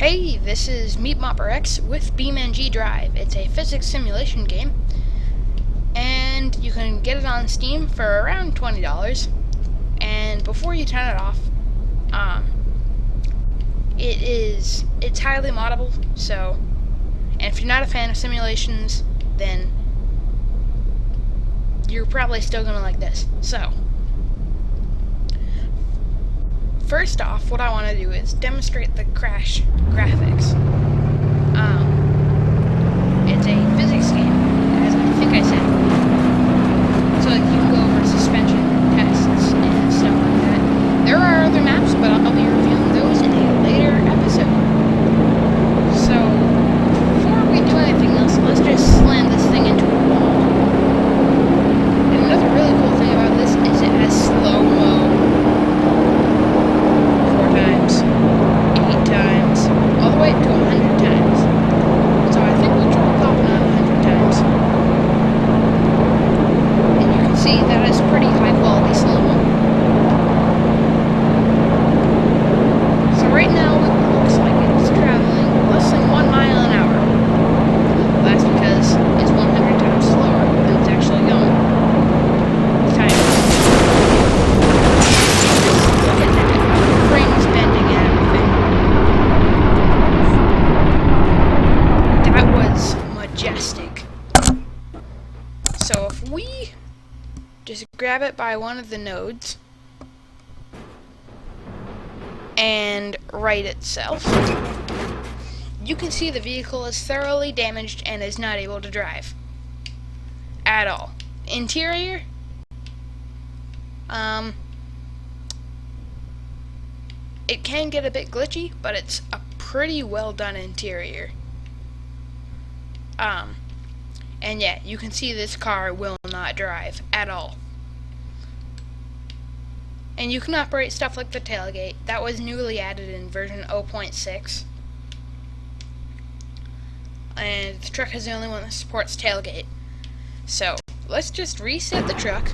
Hey, this is MeatMopperX with BeamNG Drive. It's a physics simulation game, and you can get it on Steam for around $20. And before you turn it off, it's highly moddable. So, and if you're not a fan of simulations, then you're probably still gonna like this. So, first off, what I want to do is demonstrate the crash graphics. It's a physics game, as I think I said. So like, you can go over suspension tests and stuff like that. There are other maps, but I'll be reviewing those in a later episode. So, before we do anything else, let's just slam this thing into a wall. And another really cool thing about this is it has slow-mo. 4 times, 8 times, all the way to 100 times. So I think we'll try popping on 100 times. And you can see that is pretty high quality slow-mo. So right now it looks like it's traveling less than 1 mile an hour. That's because it's 100 times slower than it's actually going. Kind of. Look at that. Frames bending and everything. That was majestic. So if we just grab it by one of the nodes and right itself, you can see the vehicle is thoroughly damaged and is not able to drive at all. Interior, it can get a bit glitchy, but it's a pretty well done interior. And yeah, you can see this car will not drive at all. And you can operate stuff like the tailgate. That was newly added in version 0.6. And the truck is the only one that supports tailgate. So, let's just reset the truck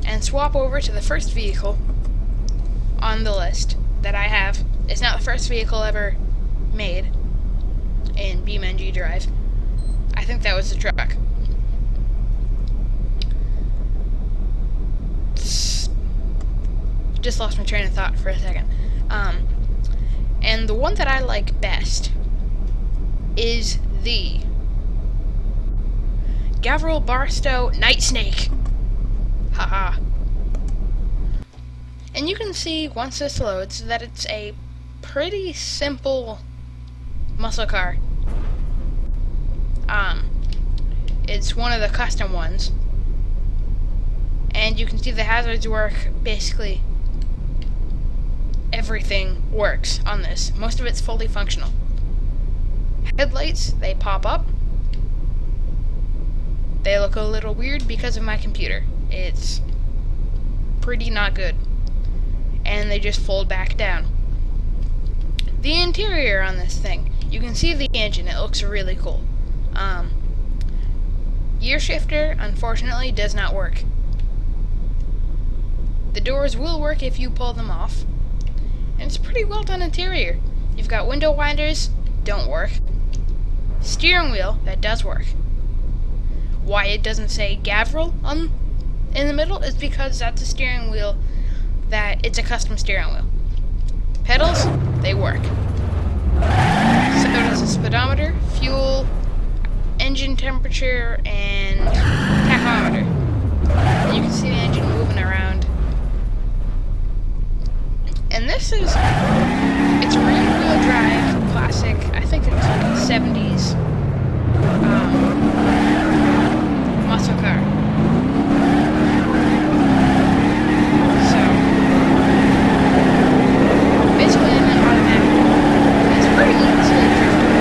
and swap over to the first vehicle on the list that I have. It's not the first vehicle ever made in BeamNG Drive. I think that was the truck. Just lost my train of thought for a second. And the one that I like best is the Gavril Barstow Night Snake. Haha. And you can see once this loads that it's a pretty simple muscle car. It's one of the custom ones. And you can see the hazards work. Basically, everything works on this. Most of it's fully functional. Headlights, they pop up. They look a little weird because of my computer. It's pretty not good. And they just fold back down. The interior on this thing, you can see the engine. It looks really cool. Gear shifter, unfortunately, does not work. The doors will work if you pull them off. And it's a pretty well done interior. You've got window winders, don't work. Steering wheel, that does work. Why it doesn't say Gavril in the middle is because that's a steering wheel that it's a custom steering wheel. Pedals, they work. So does a speedometer, fuel, engine temperature, and tachometer. And you can see the engine moving around. And this is, it's a rear-wheel drive classic. I think it's like a 70s muscle car. So, basically I'm an automatic. It's pretty easily driftable.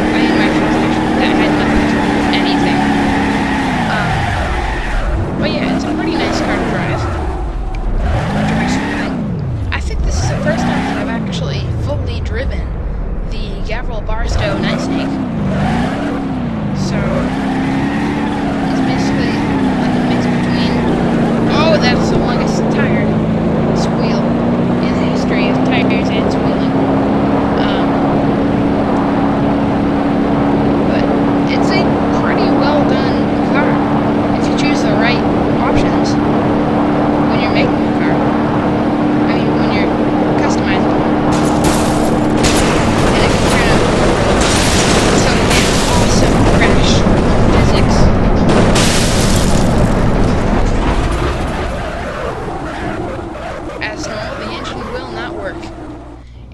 I mean, my transmission that had nothing to do with anything. But yeah, it's a pretty nice car to drive. Drive smoothly. I think this is the first time that I've actually fully driven the Gavril Barstow Night Snake. So, it's basically like a mix between... Oh, that's the longest tire squeal in the history of tires and squealing.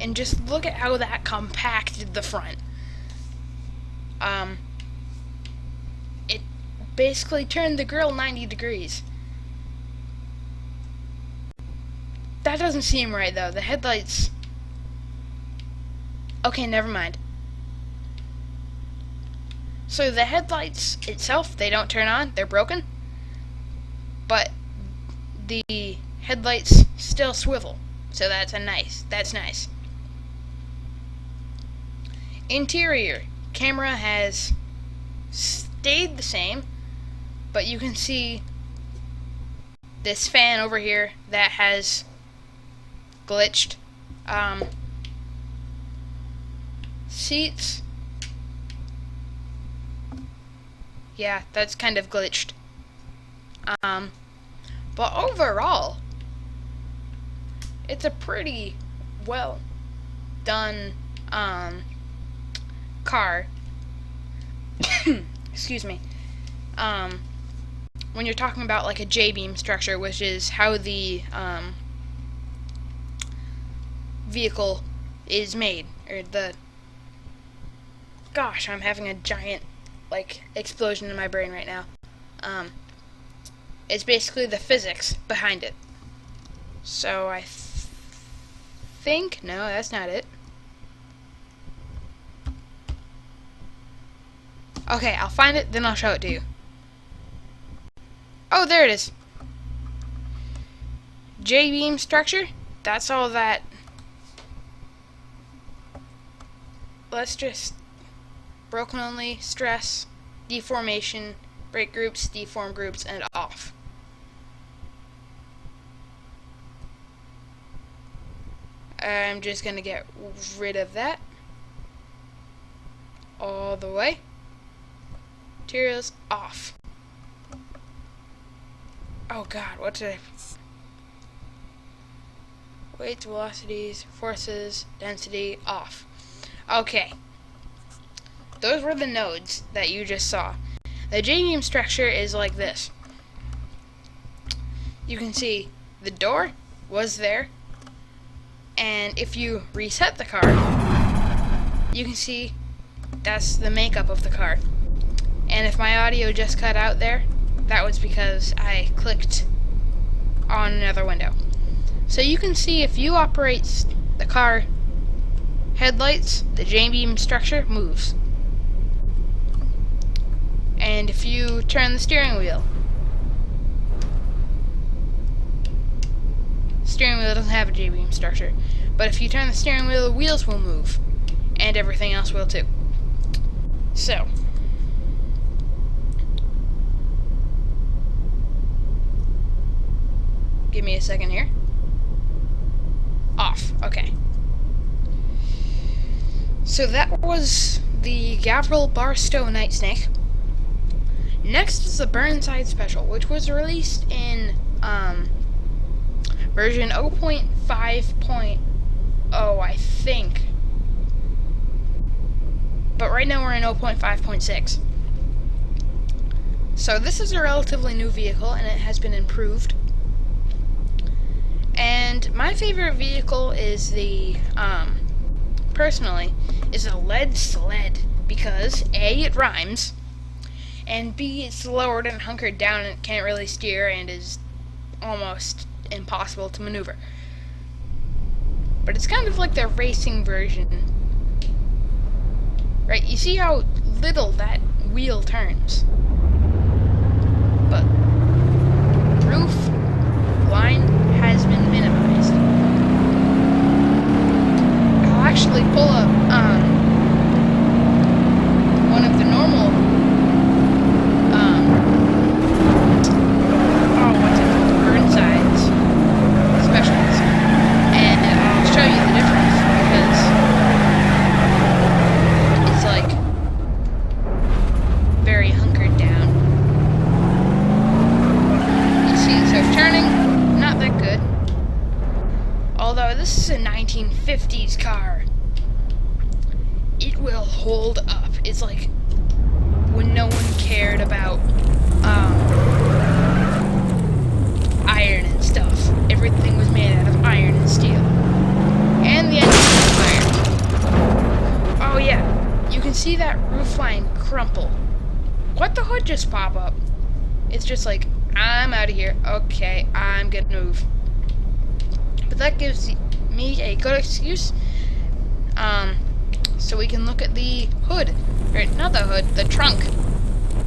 And just look at how that compacted the front. It basically turned the grill 90 degrees. That doesn't seem right, though. The headlights... Okay, never mind. So the headlights itself, they don't turn on. They're broken. But the headlights still swivel. So that's nice. Interior. Camera has stayed the same. But you can see this fan over here that has glitched. Seats. Yeah, that's kind of glitched. But overall, it's a pretty well done car. Excuse me. When you're talking about like a J-beam structure, which is how the vehicle is made, or the... Gosh, I'm having a giant like explosion in my brain right now. It's basically the physics behind it. So I think... No, that's not it. Okay, I'll find it, then I'll show it to you. Oh, there it is. J-beam structure. That's all that... Let's just... Broken only, stress, deformation, break groups, deform groups, and off. I'm just gonna get rid of that. All the way. Materials off. Oh god, what did I... Weights, velocities, forces, density, off. Okay. Those were the nodes that you just saw. The J-beam structure is like this. You can see the door was there, and if you reset the car, you can see that's the makeup of the car. And if my audio just cut out there, that was because I clicked on another window. So you can see if you operate the car headlights, the J-beam structure moves. And if you turn the steering wheel doesn't have a J-beam structure, but if you turn the steering wheel, the wheels will move, and everything else will too. So, give me a second here. Off. Okay. So that was the Gavril Barstow Nightsnake. Next is the Burnside Special, which was released in version 0.5.0, I think. But right now we're in 0.5.6. So this is a relatively new vehicle, and it has been improved. And my favorite vehicle is the, personally, is a lead sled, because A, it rhymes, and B, it's lowered and hunkered down and can't really steer and is almost impossible to maneuver. But it's kind of like the racing version. Right, you see how little that wheel turns. But roof line has been minimized. I'll actually pull up one of the normal Burnside's specials, and I'll show you the difference, because it's like very hunkered down. You see, so turning, not that good. Although this is a 1950s car, it will hold up. It's like when no one cared about iron and stuff. Everything was made out of iron and steel. And the engine was that roofline crumple. What the hood just pop up? It's just like, I'm out of here. Okay, I'm gonna move. But that gives me a good excuse. So we can look at the hood. Or not the hood, the trunk.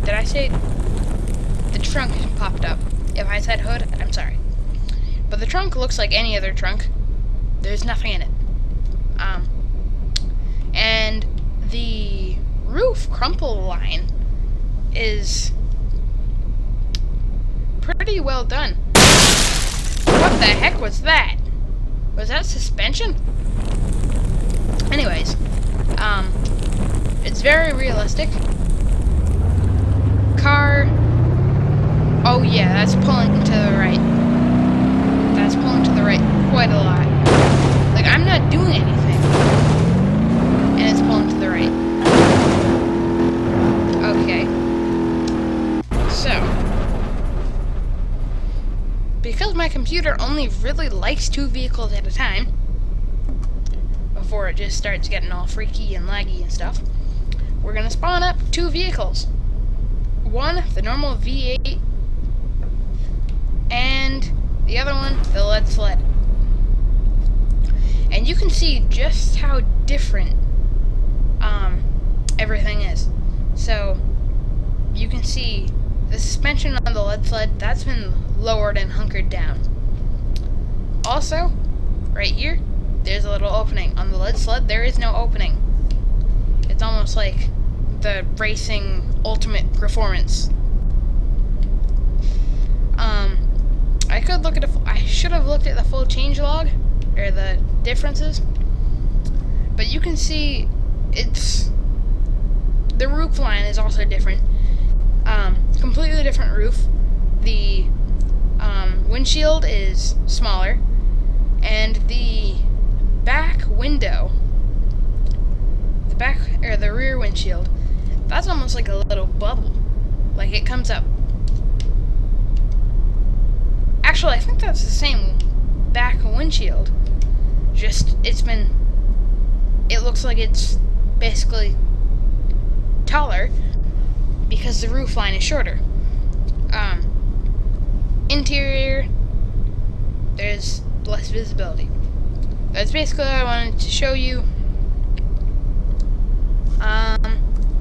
Did I say the trunk popped up? If I said hood, I'm sorry. But the trunk looks like any other trunk. There's nothing in it. And the roof crumple line is pretty well done. What the heck was that? Was that suspension? Anyways, it's very realistic. Car. Oh yeah, that's pulling to the right. That's pulling to the right quite a lot. Like, I'm not doing anything. And it's pulling to the right. Okay. So, because my computer only really likes 2 vehicles at a time, before it just starts getting all freaky and laggy and stuff, we're gonna spawn up 2 vehicles. One, the normal V8, and the other one, the lead sled. And you can see just how different everything is. So, you can see the suspension on the lead sled, that's been lowered and hunkered down. Also, right here, there's a little opening. On the lead sled, there is no opening. It's almost like the racing ultimate performance. I should have looked at the full changelog, or the differences, but you can see the roof line is also different. Completely different roof. The windshield is smaller, and the back window, the rear windshield, that's almost like a little bubble. Like, it comes up. Actually, I think that's the same back windshield. Just, it looks like it's basically taller because the roof line is shorter. Interior, there's less visibility. That's basically what I wanted to show you.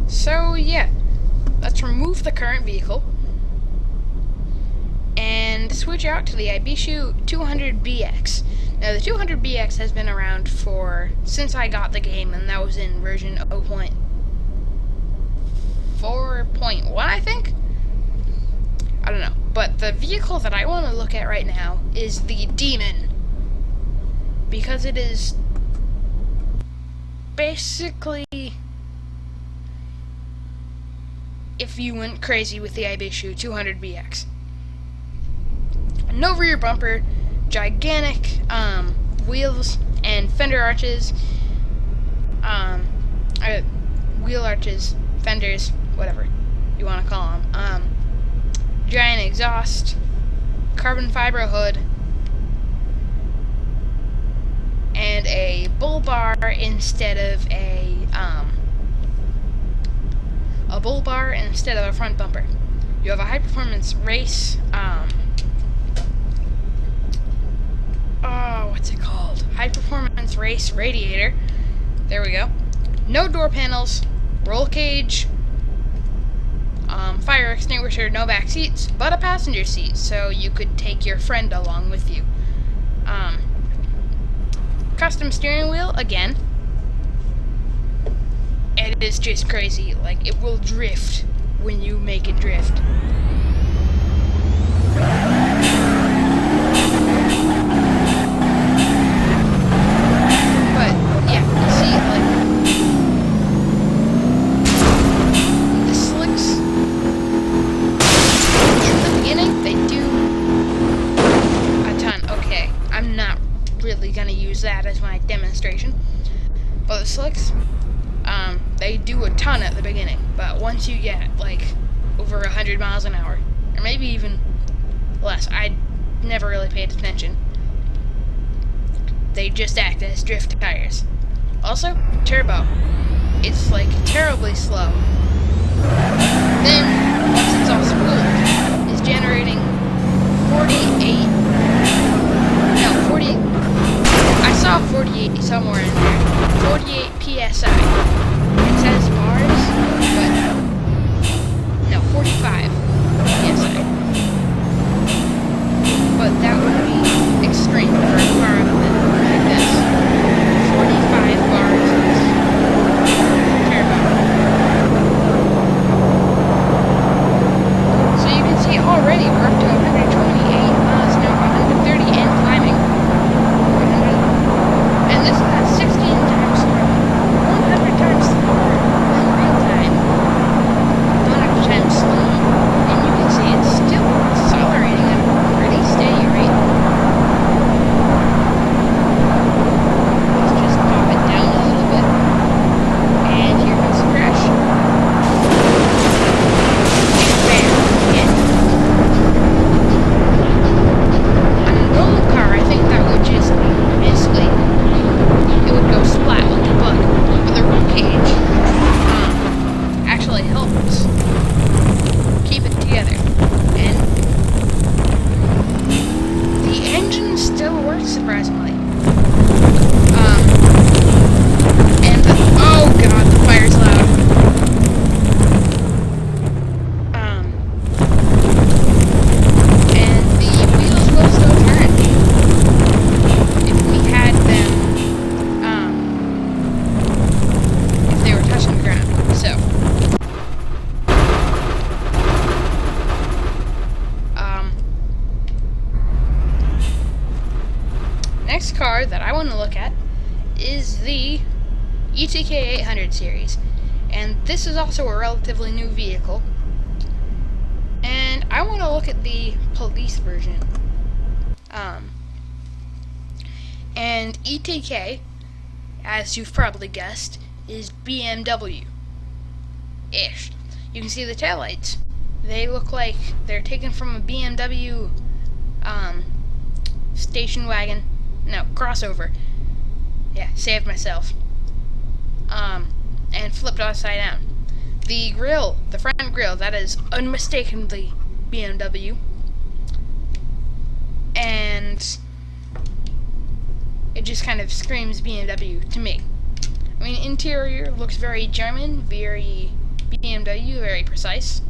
So yeah, let's remove the current vehicle and switch out to the Ibishu 200BX. Now, the 200BX has been around since I got the game, and that was in version 0.4.1, I think? I don't know. But the vehicle that I want to look at right now is the Demon, because it is basically, if you went crazy with the Ibishu 200BX. No rear bumper, gigantic wheels and fender arches, wheel arches, fenders, whatever you want to call them. Giant exhaust, carbon fiber hood, and a bull bar instead of a front bumper. You have a high performance race, what's it called? High performance race radiator. There we go. No door panels, roll cage, fire extinguisher, no back seats, but a passenger seat, so you could take your friend along with you. Custom steering wheel, again. It is just crazy. Like, it will drift when you make it drift. But, yeah, you see, like, the slicks, in the beginning, they do a ton. Okay, I'm not really gonna use that as my demonstration, but the slicks, they do a ton at the beginning, but once you get like over 100 miles an hour, or maybe even less, I never really paid attention, they just act as drift tires. Also, turbo. it's like terribly slow. Then, once it's all spooled, it's generating 48, no, 40, I saw 48 somewhere in there, 48 PSI. It says bars, but, no, 45 PSI. But that would be extreme for a car like this. 45 bars is terrible. So you can see already we're up to 128 miles an hour, 130 and climbing. 100, and this is at 16 times slower, 100 times slower than real time. 100 times slower, and you can see it's still accelerating at a pretty steady rate. Let's just pop it down a little bit, and here comes the crash. On a normal car, I think that would just basically, it would go splat like a bug. But the roll cage actually helps keep it together. And the engine still works surprisingly. And oh god, the fire's loud. And the wheels will still turn if we had them, if they were touching the ground. So, next car that I want to look at is the ETK 800 series, and this is also a relatively new vehicle, and I want to look at the police version. And ETK, as you've probably guessed, is BMW-ish. You can see the taillights. They look like they're taken from a BMW station wagon. No, crossover. Yeah, saved myself. And flipped upside down. The grille, the front grille, that is unmistakably BMW. And it just kind of screams BMW to me. I mean, interior looks very German, very BMW, very precise.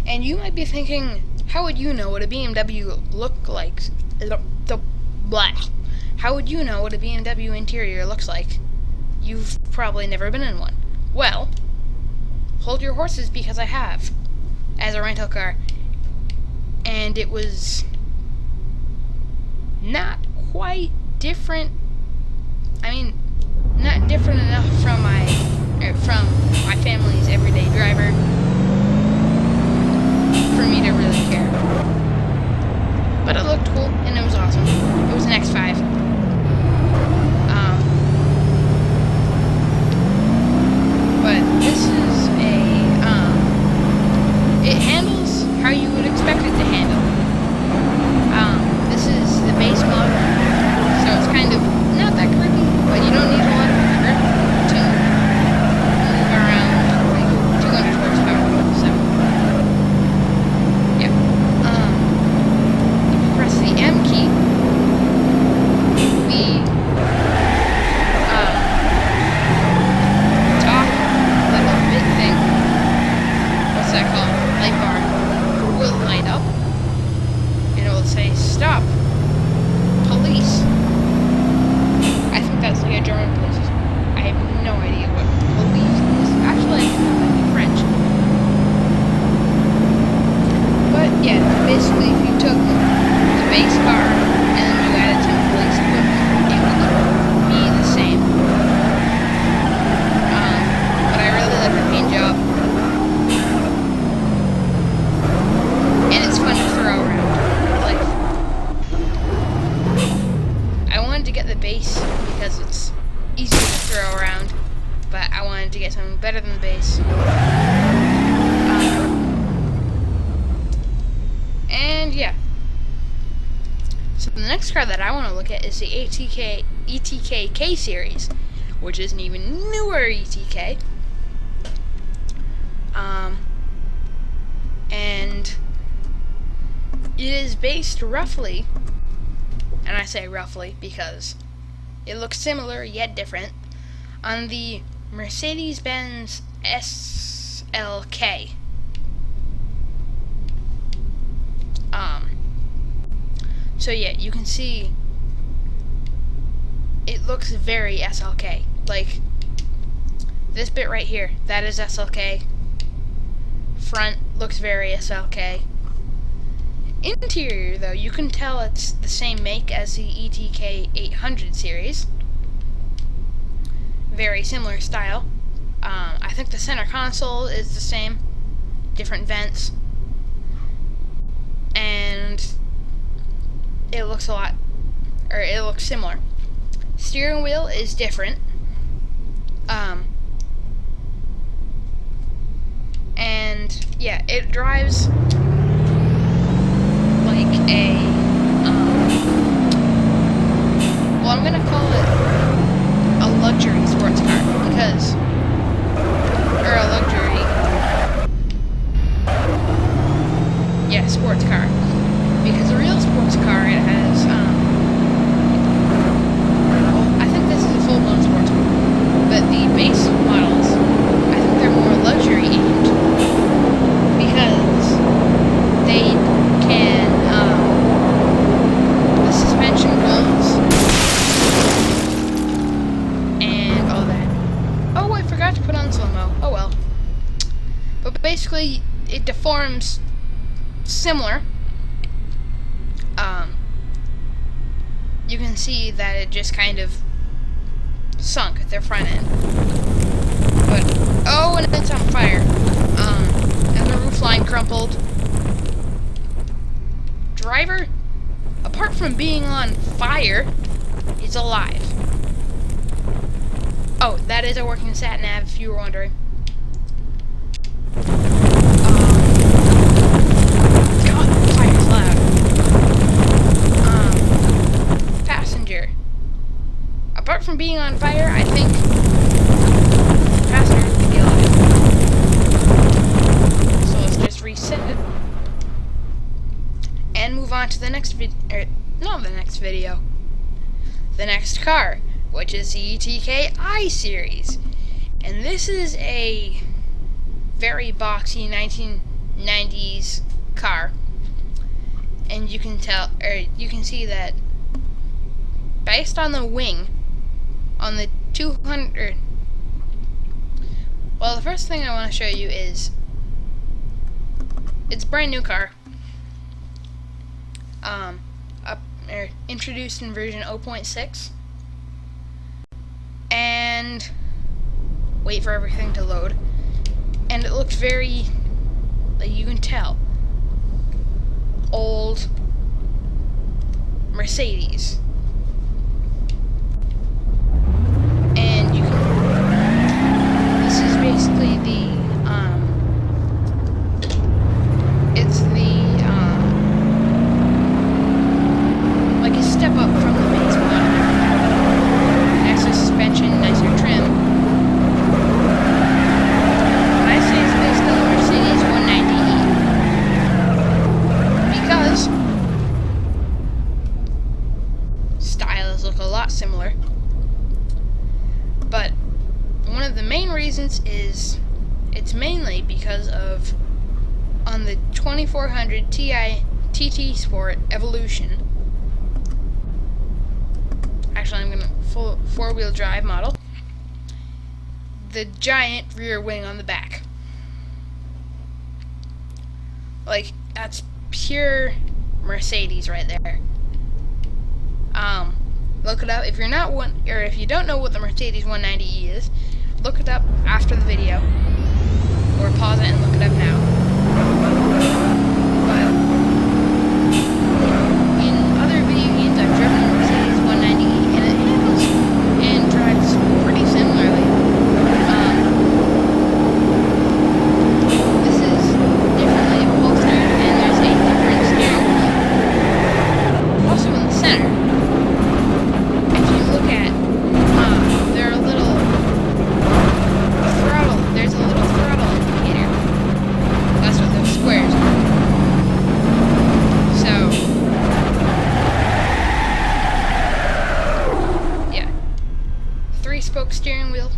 And you might be thinking, how would you know what a BMW look like? How would you know what a BMW interior looks like? You've probably never been in one. Well, hold your horses because I have, as a rental car. And it was not quite different. I mean, not different enough from my family's everyday driver for me to really care. But it looked cool, and it was awesome. It was an X5. But this is it handles how you would expect it to handle. This is the base mode, so it's kind of not that grippy, but you don't need a lot of grip to move around like 200 horsepower. So, yeah. If you press the M key, the top little bit thing, what's that called? Light bar, will light up, and it will say stop. Police. I think that's like a German police. I have no idea what police is. Actually, I think that might be French. But yeah, basically, if you took the base car and then you added some police equipment, it would be the same. But I really like the paint job, and it's fun to throw around. Like, I wanted to get the base because it's easy to throw around, but I wanted to get something better than the base. And yeah. So the next car that I want to look at is the ETK K series, which is an even newer ETK. And it is based roughly, and I say roughly because it looks similar yet different, on the Mercedes-Benz SLK. So yeah, you can see it looks very SLK. Like this bit right here, that is SLK. Front looks very SLK. Interior, though, you can tell it's the same make as the ETK 800 series. Very similar style. I think the center console is the same, different vents, and it looks it looks similar. Steering wheel is different. And yeah, it drives like a, well, I'm gonna call it a luxury sports car, because, or a luxury, yeah, sports car, because a real sports car, it has, well, I think this is a full-blown sports car, but the base models, I think they're more luxury aimed, because they can, the suspension rolls, and all that. Oh, I forgot to put on slow-mo. Oh well. But basically, it deforms similar. You can see that it just kind of sunk at their front end. But, oh, and it's on fire. And the roof line crumpled. Driver, apart from being on fire, is alive. Oh, that is a working sat nav, if you were wondering. God, the fire's loud. Passenger. Apart from being on fire, I think the passenger could be alive. So let's just reset it and move on to the next the next car, which is the ETK I series. And this is a very boxy 1990s car. And you can tell, or you can see that based on the wing, on the 200, well, the first thing I want to show you is it's a brand new car. Introduced in version 0.6, and wait for everything to load, and it looks very, like, you can tell, old Mercedes. And you can, this is basically the it's the like a step up from the base model. Nicer suspension, nicer trim. When I say it's basically a Mercedes 190E, because styles look a lot similar. But one of the main reasons is it's mainly because of on the 2400 Ti TT Sport Evolution. Actually, I'm gonna full four-wheel drive model. The giant rear wing on the back. Like, that's pure Mercedes right there. Look it up if you're not one, or if you don't know what the Mercedes 190E is. Look it up after the video, or pause it and look it up now. But in other video games, I've driven a Mercedes 190E, and it handles and drives pretty similarly. This is differently upholstered, and there's a different steering wheel. Also in the center, if you look at, there are little 3-spoke steering wheel,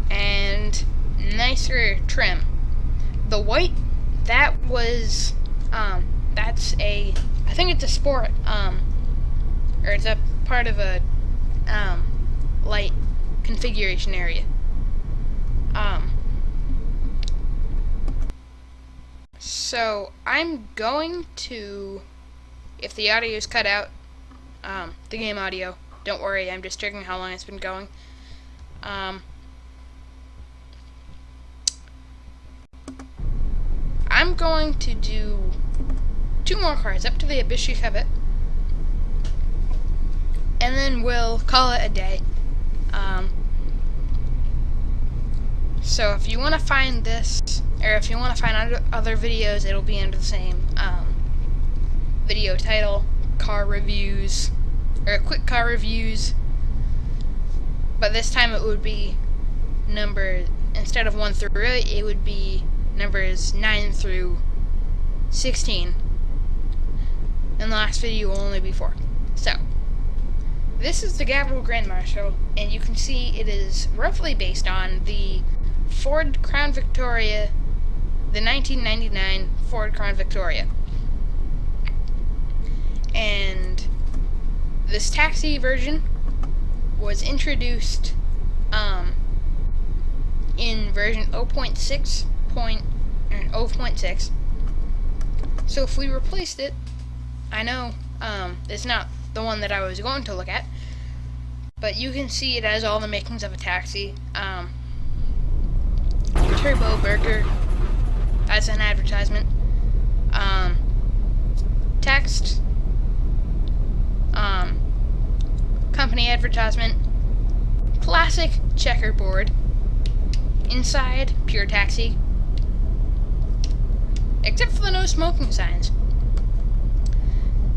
and nicer trim. The white, that was, I think it's a sport, or it's a part of a, light configuration area. So I'm going to, if the audio is cut out, the game audio, don't worry, I'm just checking how long it's been going. I'm going to do 2 more cars up to the Ibishu Covet, and then we'll call it a day. So if you want to find this, or if you want to find other videos, it'll be under the same video title, car reviews, or quick car reviews. But this time it would be instead of 1 through 8, it would be numbers 9 through 16. And the last video will only be 4. So, this is the Gabriel Grand Marshal, and you can see it is roughly based on the Ford Crown Victoria, the 1999 Ford Crown Victoria. And this taxi version was introduced in version 0.6. So if we replaced it, I know it's not the one that I was going to look at, but you can see it has all the makings of a taxi. Turbo Burger as an advertisement. Text. Company advertisement. Classic checkerboard. Inside, pure taxi. Except for the no smoking signs.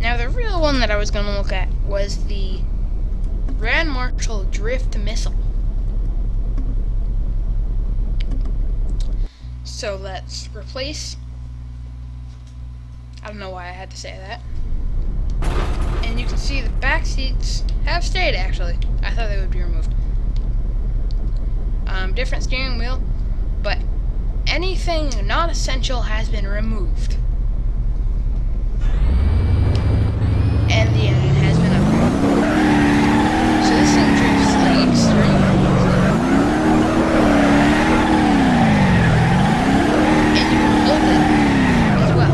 Now the real one that I was going to look at was the Grand Marshal Drift Missile. So let's replace, I don't know why I had to say that. And you can see the back seats have stayed, actually. I thought they would be removed. Different steering wheel, but anything not essential has been removed. And the engine has been upgraded. So this thing drifts like extremely easily. And you can hold it as well.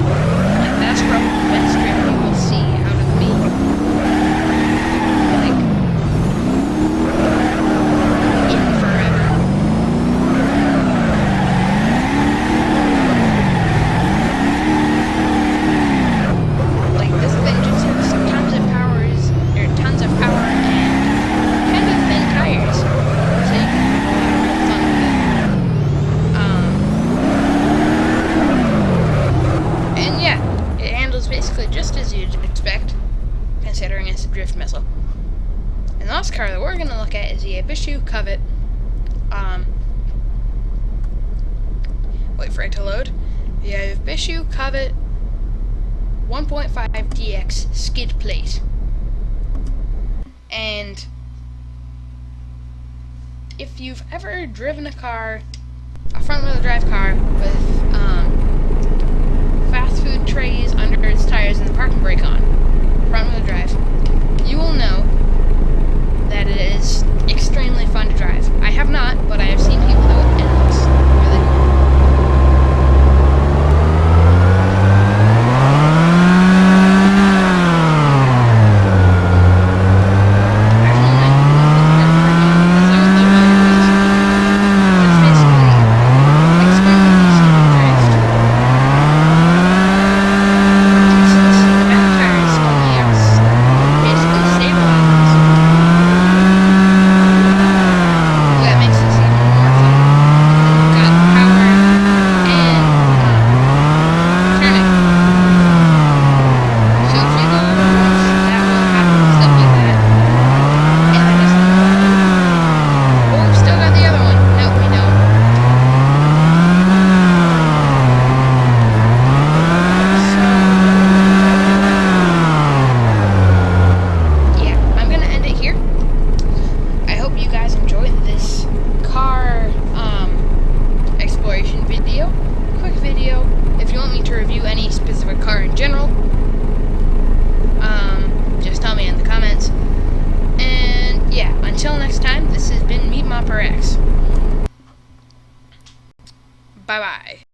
Like that's probably the best drift you will see out of me. Like in forever. Like this thing just has tons of power and kind of thin tires, so you can have a lot of real fun with it. And yeah, it handles basically just as you'd expect, considering it's a drift missile. And the last car that we're going to look at is the Ibishu Covet. Wait for it to load. The Ibishu Covet 1.5 DX skid plate. And if you've ever driven a front-wheel drive car with fast food trays under its tires and the parking brake on, front-wheel drive, you will know that it is extremely fun to drive. I have not, but I have seen people do it, and it's really cool. for X. Bye bye.